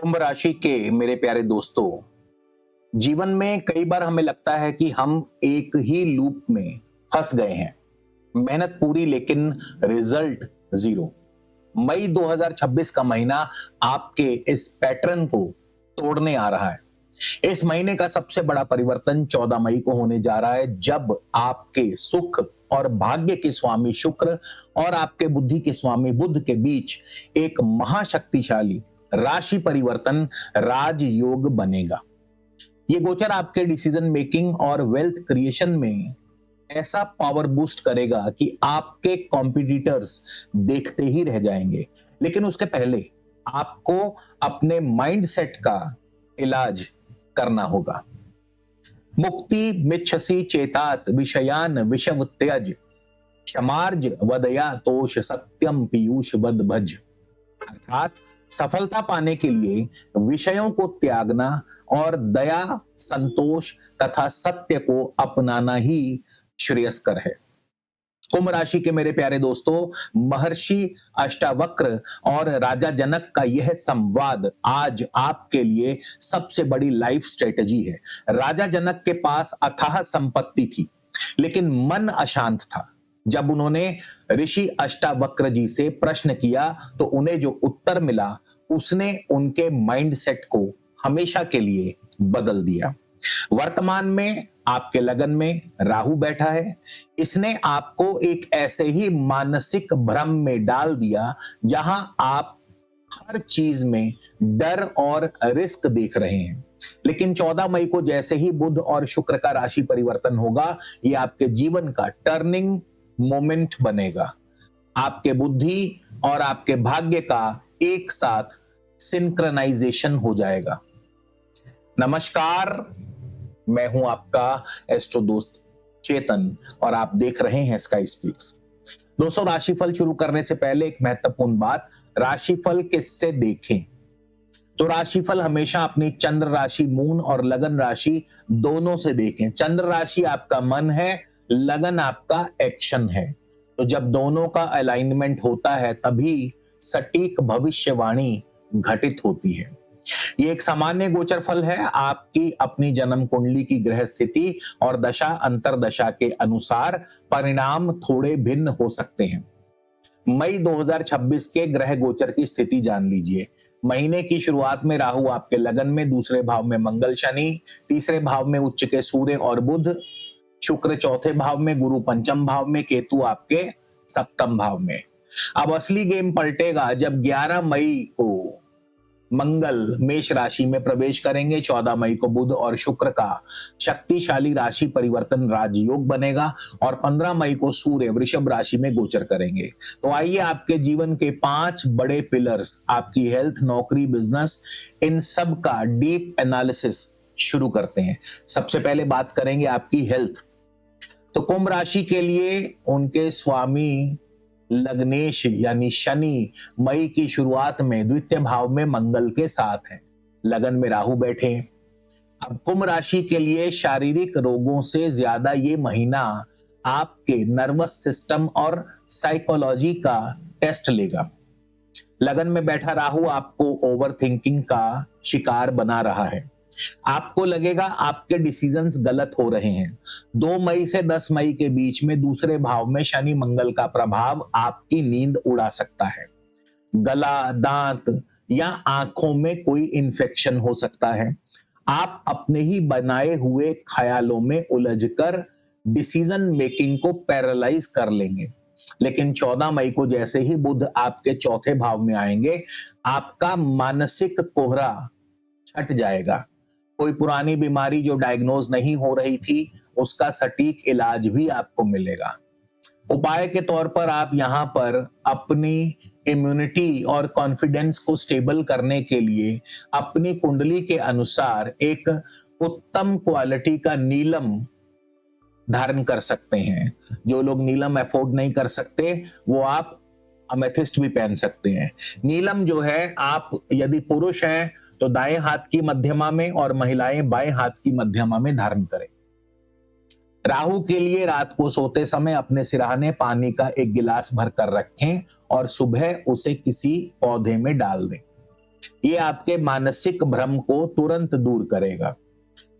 कुंभ राशि के मेरे प्यारे दोस्तों, जीवन में कई बार हमें लगता है कि हम एक ही लूप में फंस गए हैं। मेहनत पूरी लेकिन रिजल्ट जीरो। मई 2026 का महीना आपके इस पैटर्न को तोड़ने आ रहा है। इस महीने का सबसे बड़ा परिवर्तन 14 मई को होने जा रहा है, जब आपके सुख और भाग्य के स्वामी शुक्र और आपके बुद्धि के स्वामी बुध के बीच एक महाशक्तिशाली राशि परिवर्तन राजयोग बनेगा। ये गोचर आपके डिसीजन मेकिंग और वेल्थ क्रिएशन में ऐसा पावर बूस्ट करेगा कि आपके कॉम्पिटिटर्स देखते ही रह जाएंगे। लेकिन उसके पहले आपको अपने माइंडसेट का इलाज करना होगा। मुक्ति मिच्छसि चेतात विषयान विषव त्यज, क्षमार्ज वदया तोष सत्यम पीयूष बद भज। अर्थात सफलता पाने के लिए विषयों को त्यागना और दया, संतोष तथा सत्य को अपनाना ही श्रेयस्कर है। कुंभ राशि के मेरे प्यारे दोस्तों, महर्षि अष्टावक्र और राजा जनक का यह संवाद आज आपके लिए सबसे बड़ी लाइफ स्ट्रेटजी है। राजा जनक के पास अथाह संपत्ति थी, लेकिन मन अशांत था। जब उन्होंने ऋषि अष्टावक्र जी से प्रश्न किया तो उन्हें जो उत्तर मिला उसने उनके माइंडसेट को हमेशा के लिए बदल दिया। वर्तमान में आपके लगन में राहु बैठा है। इसने आपको एक ऐसे ही मानसिक भ्रम में डाल दिया जहां आप हर चीज में डर और रिस्क देख रहे हैं। लेकिन 14 मई को जैसे ही बुध और शुक्र का राशि परिवर्तन होगा, ये आपके जीवन का टर्निंग मोमेंट बनेगा। आपके बुद्धि और आपके भाग्य का एक साथ सिंक्रोनाइजेशन हो जाएगा। नमस्कार, मैं हूं आपका एस्ट्रो दोस्त चेतन और आप देख रहे हैं स्काई स्पीक्स। दोस्तों, राशिफल शुरू करने से पहले एक महत्वपूर्ण बात, राशिफल किससे देखें? तो राशिफल हमेशा अपनी चंद्र राशि, मून और लगन राशि दोनों से देखें। चंद्र राशि आपका मन है, लगन आपका एक्शन है। तो जब दोनों का अलाइनमेंट होता है तभी सटीक भविष्यवाणी घटित होती है। ये एक सामान्य गोचर फल है। आपकी अपनी जन्म कुंडली की ग्रह स्थिति और दशा अंतरदशा के अनुसार परिणाम थोड़े भिन्न हो सकते हैं। मई 2026 के ग्रह गोचर की स्थिति जान लीजिए। महीने की शुरुआत में राहु आपके लगन में, दूसरे भाव में मंगल शनि, तीसरे भाव में उच्च के सूर्य और बुध, शुक्र चौथे भाव में, गुरु पंचम भाव में, केतु आपके सप्तम भाव में। अब असली गेम पलटेगा जब 11 मई को मंगल मेष राशि में प्रवेश करेंगे। 14 मई को बुध और शुक्र का शक्तिशाली राशि परिवर्तन राजयोग बनेगा और 15 मई को सूर्य वृषभ राशि में गोचर करेंगे। तो आइए आपके जीवन के 5 बड़े पिलर्स, आपकी हेल्थ, नौकरी, बिजनेस, इन सब का डीप एनालिसिस शुरू करते हैं। सबसे पहले बात करेंगे आपकी हेल्थ। तो कुंभ राशि के लिए उनके स्वामी लग्नेश यानी शनि मई की शुरुआत में द्वितीय भाव में मंगल के साथ हैं, लगन में राहु बैठे। अब कुंभ राशि के लिए शारीरिक रोगों से ज्यादा ये महीना आपके नर्वस सिस्टम और साइकोलॉजी का टेस्ट लेगा। लगन में बैठा राहु आपको ओवर थिंकिंग का शिकार बना रहा है। आपको लगेगा आपके डिसीजंस गलत हो रहे हैं। 2 मई से 10 मई के बीच में दूसरे भाव में शनि मंगल का प्रभाव आपकी नींद उड़ा सकता है। गला, दांत या आंखों में कोई इन्फेक्शन हो सकता है। आप अपने ही बनाए हुए ख्यालों में उलझकर डिसीजन मेकिंग को पैरालाइज कर लेंगे। लेकिन 14 मई को जैसे ही बुध आपके चौथे भाव में आएंगे, आपका मानसिक कोहरा छट जाएगा। कोई पुरानी बीमारी जो डायग्नोज नहीं हो रही थी, उसका सटीक इलाज भी आपको मिलेगा। उपाय के तौर पर आप यहाँ पर अपनी इम्यूनिटी और कॉन्फिडेंस को स्टेबल करने के लिए अपनी कुंडली के अनुसार एक उत्तम क्वालिटी का नीलम धारण कर सकते हैं। जो लोग नीलम अफोर्ड नहीं कर सकते, वो आप अमेथिस्ट भी पहन सकते हैं। नीलम जो है, आप यदि पुरुष हैं तो दाएं हाथ की मध्यमा में और महिलाएं बाएं हाथ की मध्यमा में धारण करें। राहु के लिए रात को सोते समय अपने सिरहाने पानी का एक गिलास भरकर रखें और सुबह उसे किसी पौधे में डाल दें। ये आपके मानसिक भ्रम को तुरंत दूर करेगा।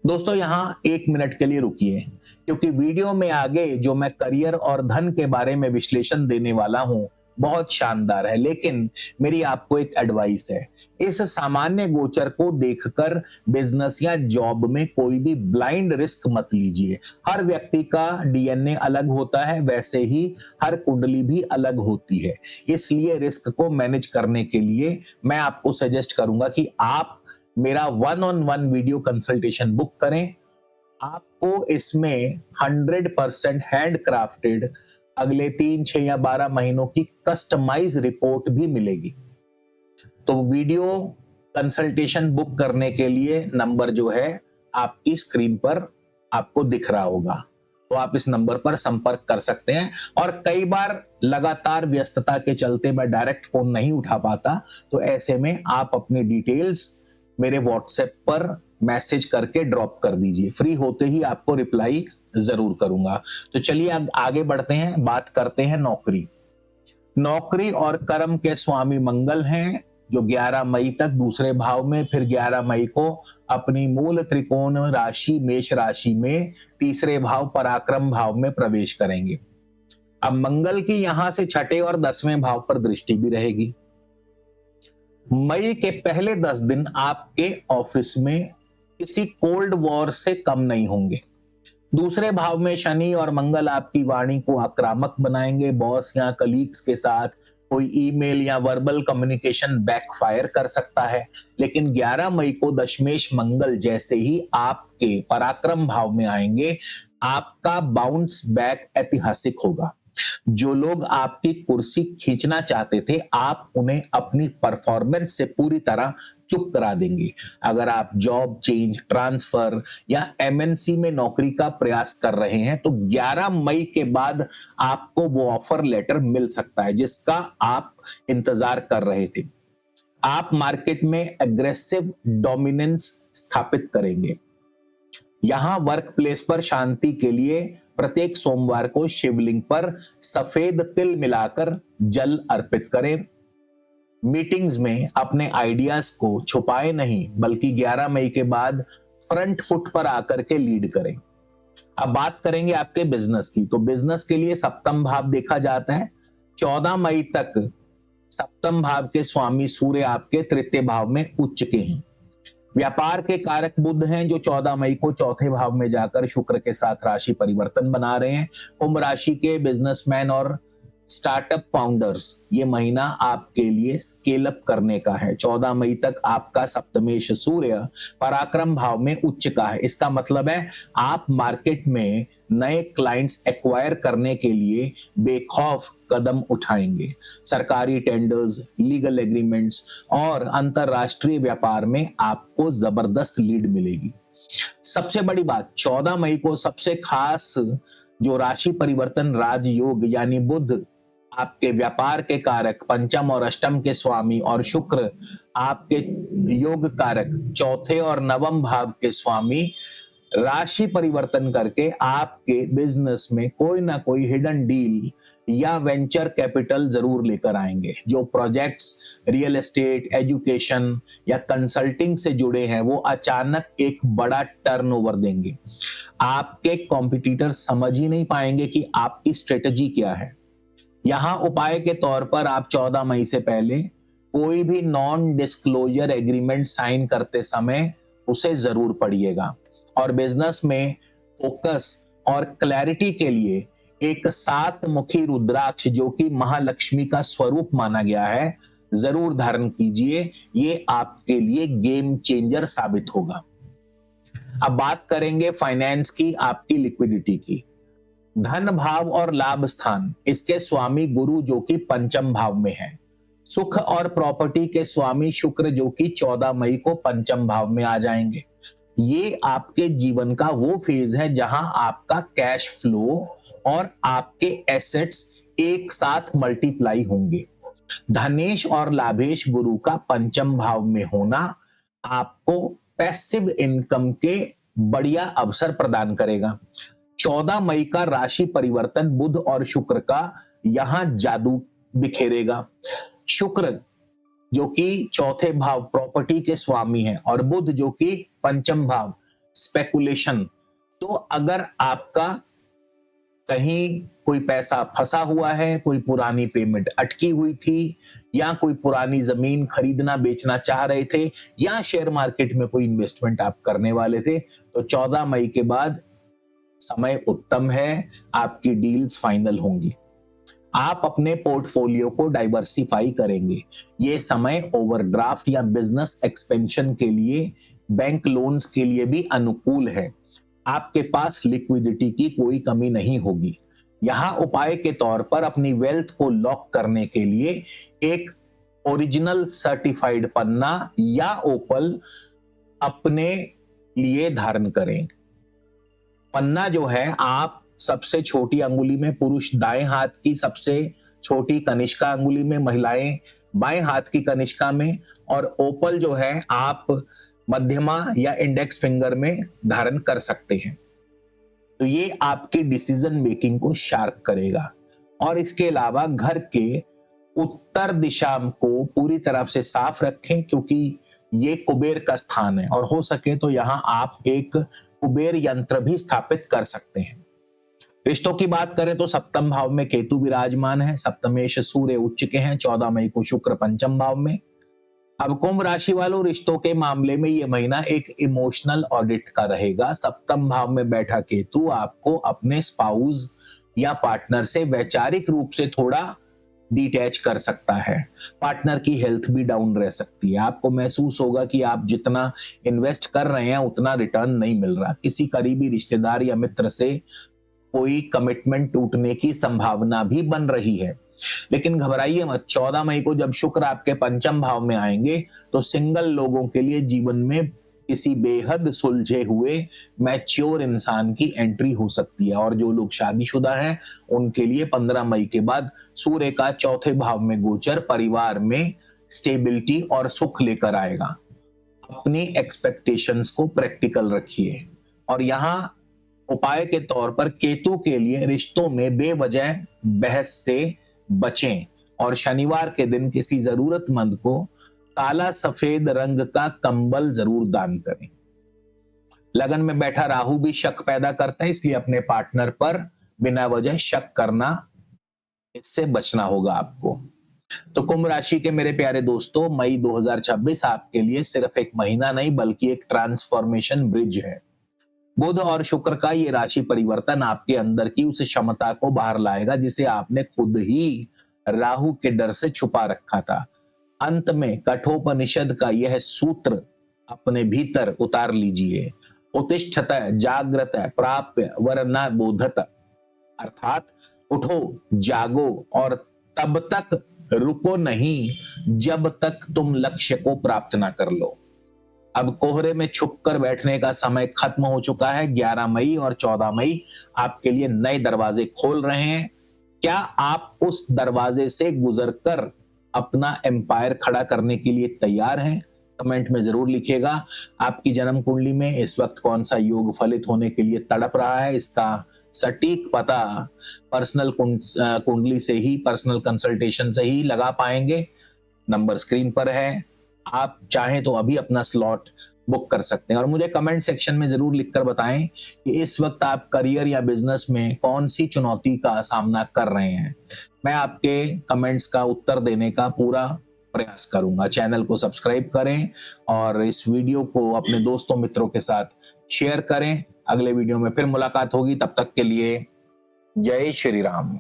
दोस्तों यहां 1 मिनट के लिए रुकिए, क्योंकि वीडियो में आगे जो मैं करियर और धन के बारे में विश्लेषण देने वाला हूं बहुत शानदार है, लेकिन मेरी आपको एक एडवाइस है। इस सामान्य गोचर को देखकर बिजनेस या जॉब में कोई भी ब्लाइंड रिस्क मत लीजिए। हर व्यक्ति का डीएनए अलग होता है, वैसे ही हर कुंडली भी अलग होती है। इसलिए रिस्क को मैनेज करने के लिए मैं आपको सजेस्ट करूंगा कि आप मेरा 1-on-1 वीडियो कंसल्टेशन बुक करें। आपको इसमें 100% हैंड क्राफ्टेड अगले 3, 6 या 12 महीनों की कस्टमाइज रिपोर्ट भी मिलेगी। तो वीडियो कंसल्टेशन बुक करने के लिए नंबर जो है आपकी स्क्रीन पर आपको दिख रहा होगा, तो आप इस नंबर पर संपर्क कर सकते हैं। और कई बार लगातार व्यस्तता के चलते मैं डायरेक्ट फोन नहीं उठा पाता, तो ऐसे में आप अपनी डिटेल्स मेरे व्हाट्सएप पर मैसेज करके ड्रॉप कर दीजिए। फ्री होते ही आपको रिप्लाई जरूर करूंगा। तो चलिए अब आगे बढ़ते हैं, बात करते हैं नौकरी। नौकरी और कर्म के स्वामी मंगल हैं, जो 11 मई तक दूसरे भाव में, फिर 11 मई को अपनी मूल त्रिकोण राशि मेष राशि में तीसरे भाव पराक्रम भाव में प्रवेश करेंगे। अब मंगल की यहां से छठे और 10वें भाव पर दृष्टि भी रहेगी। मई के पहले 10 दिन आपके ऑफिस में किसी कोल्ड वॉर से कम नहीं होंगे। दूसरे भाव में शनि और मंगल आपकी वाणी को आक्रामक बनाएंगे। बॉस या कलीग्स के साथ कोई ईमेल या वर्बल कम्युनिकेशन बैकफायर कर सकता है। लेकिन 11 मई को दशमेश मंगल जैसे ही आपके पराक्रम भाव में आएंगे, आपका बाउंस बैक ऐतिहासिक होगा। जो लोग आपकी कुर्सी खींचना चाहते थे, आप उन्हें अपनी परफॉर्मेंस से पूरी तरह चुप करा देंगे। अगर आप जॉब चेंज, ट्रांसफर या एमएनसी में नौकरी का प्रयास कर रहे हैं, तो 11 मई के बाद आपको वो ऑफर लेटर मिल सकता है जिसका आप इंतजार कर रहे थे। आप मार्केट में एग्रेसिव डोमिनेंस स्थापित करेंगे। यहां वर्क प्लेस पर शांति के लिए प्रत्येक सोमवार को शिवलिंग पर सफेद तिल मिलाकर जल अर्पित करें। मीटिंग्स में अपने आइडियाज को छुपाए नहीं, बल्कि 11 मई के बाद फ्रंट फुट पर आकर के लीड करें। अब बात करेंगे आपके बिजनेस की। तो बिजनेस के लिए सप्तम भाव देखा जाता है। 14 मई तक सप्तम भाव के स्वामी सूर्य आपके तृतीय भाव में उच्च के हैं। व्यापार के कारक बुध हैं, जो 14 मई को चौथे भाव में जाकर शुक्र के साथ राशि परिवर्तन बना रहे हैं। कुंभ राशि के बिजनेसमैन और स्टार्टअप फाउंडर्स, ये महीना आपके लिए स्केल अप करने का है। 14 मई तक आपका सप्तमेश सूर्य पराक्रम भाव में उच्च का है। इसका मतलब है आप मार्केट में नए क्लाइंट्स एक्वायर करने के लिए बेखौफ कदम उठाएंगे। सरकारी टेंडर्स, लीगल एग्रीमेंट्स और अंतरराष्ट्रीय व्यापार में आपको जबरदस्त लीड मिलेगी। सबसे बड़ी बात, 14 मई को सबसे खास जो राशि परिवर्तन राजयोग यानी बुध आपके व्यापार के कारक पंचम और अष्टम के स्वामी और शुक्र आपके योग कारक चौथे और नवम भाव के स्वामी राशि परिवर्तन करके आपके बिजनेस में कोई ना कोई हिडन डील या वेंचर कैपिटल जरूर लेकर आएंगे। जो प्रोजेक्ट्स रियल एस्टेट, एजुकेशन या कंसल्टिंग से जुड़े हैं, वो अचानक एक बड़ा टर्नओवर देंगे। आपके कॉम्पिटिटर समझ ही नहीं पाएंगे कि आपकी स्ट्रेटजी क्या है। यहां उपाय के तौर पर आप 14 मई से पहले कोई भी नॉन डिस्क्लोजर एग्रीमेंट साइन करते समय उसे जरूर पढ़िएगा। और बिजनेस में फोकस और क्लैरिटी के लिए एक 7 मुखी रुद्राक्ष, जो कि महालक्ष्मी का स्वरूप माना गया है, जरूर धारण कीजिए। ये आपके लिए गेम चेंजर साबित होगा। अब बात करेंगे फाइनेंस की, आपकी लिक्विडिटी की। धन भाव और लाभ स्थान, इसके स्वामी गुरु जो कि पंचम भाव में है। सुख और प्रॉपर्टी के स्वामी शुक्र जो कि 14 मई को पंचम भाव में आ जाएंगे। ये आपके जीवन का वो फेज है जहां आपका कैश फ्लो और आपके एसेट्स एक साथ मल्टीप्लाई होंगे। धनेश और लाभेश गुरु का पंचम भाव में होना आपको पैसिव इनकम के बढ़िया अवसर प्रदान करेगा। 14 मई का राशि परिवर्तन बुध और शुक्र का यहां जादू बिखेरेगा। शुक्र जो कि चौथे भाव प्रॉपर्टी के स्वामी हैं, और बुध जो कि पंचम भाव स्पेकुलेशन। तो अगर आपका कहीं कोई पैसा फंसा हुआ है, कोई पुरानी पेमेंट अटकी हुई थी, या कोई पुरानी जमीन खरीदना बेचना चाह रहे थे, या शेयर मार्केट में कोई इन्वेस्टमेंट आप करने वाले थे, तो 14 मई के बाद समय उत्तम है, आपकी डील्स फाइनल होंगी। आप अपने पोर्टफोलियो को डाइवर्सिफाई करेंगे। ये समय ओवरड्राफ्ट या बिजनेस एक्सपेंशन के लिए, बैंक लोन्स के लिए भी अनुकूल है। आपके पास लिक्विडिटी की कोई कमी नहीं होगी। यहां उपाय के तौर पर अपनी वेल्थ को लॉक करने के लिए एक ओरिजिनल सर्टिफाइड पन्ना या ओपल अपने लिए धारण करें। पन्ना जो है, आप सबसे छोटी अंगुली में, पुरुष दाएं हाथ की सबसे छोटी कनिष्का अंगुली में, महिलाएं बाएं हाथ की कनिष्का में, और ओपल जो है आप मध्यमा या इंडेक्स फिंगर में धारण कर सकते हैं। तो ये आपकी डिसीजन मेकिंग को शार्प करेगा। और इसके अलावा घर के उत्तर दिशा को पूरी तरह से साफ रखें, क्योंकि ये कुबेर का स्थान है, और हो सके तो यहां आप एक कुबेर यंत्र भी स्थापित कर सकते हैं। रिश्तों की बात करें तो सप्तम भाव में केतु विराजमान है, सप्तमेश सूर्य उच्च के हैं, 14 मई को शुक्र पंचम भाव में। अब कुंभ राशि वालों, रिश्तों के मामले में ये महीना एक इमोशनल ऑडिट का रहेगा। सप्तम भाव में बैठा केतु आपको अपने स्पाउस या पार्टनर से वैचारिक रूप से थोड़ा डिटैच कर सकता है। पार्टनर की हेल्थ भी डाउन रह सकती है। आपको महसूस होगा कि आप जितना इन्वेस्ट कर रहे हैं उतना रिटर्न नहीं मिल रहा। किसी करीबी रिश्तेदार या मित्र से कोई कमिटमेंट टूटने की संभावना भी बन रही है। लेकिन घबराइए मत, 14 मई को जब शुक्र आपके पंचम भाव में आएंगे तो सिंगल लोगों के लिए जीवन में किसी बेहद सुलझे हुए मैच्योर इंसान की एंट्री हो सकती है। और जो लोग शादीशुदा हैं उनके लिए 15 मई के बाद सूर्य का चौथे भाव में गोचर परिवार में स्टेबिलिटी और सुख लेकर आएगा। अपनी एक्सपेक्टेशंस को प्रैक्टिकल रखिए। और यहाँ उपाय के तौर पर केतु के लिए रिश्तों में बेवजह बहस से बचें, और शनिवार के दिन किसी जरूरतमंद को काला सफेद रंग का कंबल जरूर दान करें। लगन में बैठा राहु भी शक पैदा करता है, इसलिए अपने पार्टनर पर बिना वजह शक करना, इससे बचना होगा आपको। तो कुंभ राशि के मेरे प्यारे दोस्तों, मई 2026 आपके लिए सिर्फ एक महीना नहीं बल्कि एक ट्रांसफॉर्मेशन ब्रिज है। बुध और शुक्र का ये राशि परिवर्तन आपके अंदर की उस क्षमता को बाहर लाएगा जिसे आपने खुद ही राहु के डर से छुपा रखा था। अंत में कठोपनिषद का यह सूत्र अपने भीतर उतार लीजिए। उत्तिष्ठत जागृत प्राप्य वरना बोधत, अर्थात उठो जागो और तब तक रुको नहीं जब तक तुम लक्ष्य को प्राप्त ना कर लो। अब कोहरे में छुपकर बैठने का समय खत्म हो चुका है। 11 मई और 14 मई आपके लिए नए दरवाजे खोल रहे हैं। क्या आप उस दरवाजे से गुजरकर अपना एम्पायर खड़ा करने के लिए तैयार हैं? कमेंट में जरूर लिखिएगा। आपकी जन्म कुंडली में इस वक्त कौन सा योग फलित होने के लिए तड़प रहा है, इसका सटीक पता पर्सनल कुंडली से ही, पर्सनल कंसल्टेशन से ही लगा पाएंगे। नंबर स्क्रीन पर है, आप चाहें तो अभी अपना स्लॉट बुक कर सकते हैं। और मुझे कमेंट सेक्शन में जरूर लिखकर बताएं कि इस वक्त आप करियर या बिजनेस में कौन सी चुनौती का सामना कर रहे हैं। मैं आपके कमेंट्स का उत्तर देने का पूरा प्रयास करूंगा। चैनल को सब्सक्राइब करें और इस वीडियो को अपने दोस्तों मित्रों के साथ शेयर करें। अगले वीडियो में फिर मुलाकात होगी, तब तक के लिए जय श्री राम।